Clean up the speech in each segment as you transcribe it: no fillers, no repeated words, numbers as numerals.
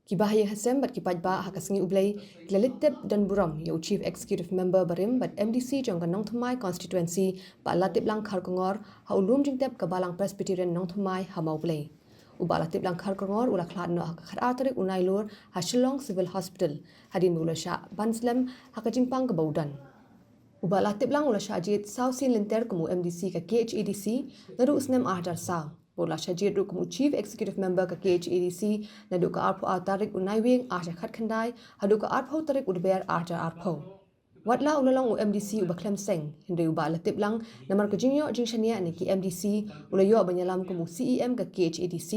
Kibahaya hasem bat kipajba hakasengi ublay glalitep dan burom yo Chief Executive Member barim bat MDC jongkan Nongthymmai constituency ba latip lang kharkongor ha ulum jingtep kabalang Presbyterian Nongthymmai ha maublay. Uba latip lang kharkongor ula khlat no KHADC unailur ha Shillong Civil Hospital hadin ula sha banslem ha kajingpang kabaudan. Uba latip lang ula sha jit South Sin Linter kamu MDC ka KHADC nadu usnem ahjar sa. Bola syajid ru kamu Chief Executive Member ka KHADC nadu ka arpo tarik unaiwing ahjar khat khandai hadu ka arpo tarik udber ahjar arpo. Watla ulalong u MDC uba klem seng hindai uba latip lang namar ka jingyo jingshania ni ki MDC ulayo banyalam kamu CEM ka KHADC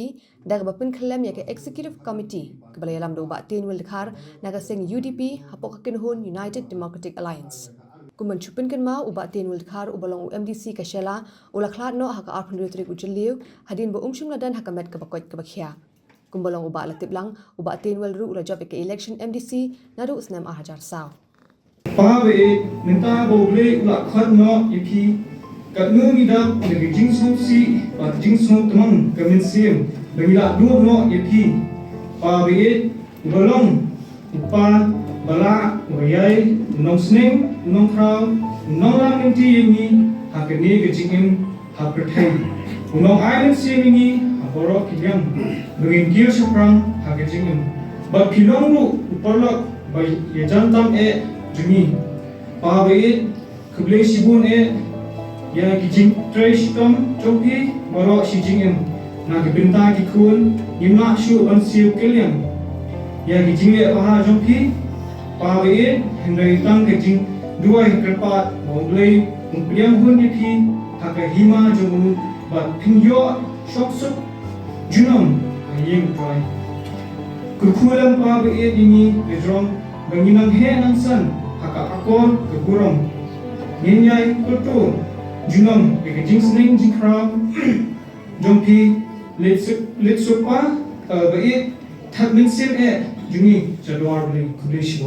daga bapin klem ya ka Executive Committee ka balayalam do uba tenwil khar naga seng UDP hapok ka kinhun United Democratic Alliance. Kuman chupin kan mau ubat tin wil khar ubalong MDC ka shela ula khlat no haka arpun trik ujliu hadin bo umshum ladan haka met ka bakot ka bakhya kumbalong ubat latip lang ubat tin wil ru ula job ka election MDC nadu usnam ahjar saw pa be minta boble ula khat no yaki kadnu midam ngi jingsu si ba jingsu tamang kamin sim bangila du no yaki pa be ubalong upa bala wayai nongsning nongkrau nonglam inti yengi hakani gejingin hapertai unong island siengi haborok kibyang bengin gil saprang hakejingin ba pilong ru upalok ba yejantam jungi pa be kble sibun ya gijing treshtom choki borok sijingin na gebinta gikun yimna shu on siu kelyang ya gijing paha jongki pa be hendai tang gejing dua kerpat boleh umpiang hun yaki haka hima jomu bat pingyo shoksuk junam ayeng try kukulam pa be ini ledrong banginang he nangsan haka akor ke burom nyenyai kutu junam ekejing sning jingkram jongpi letsupa be thakmin sim jungi jadwar le kudesh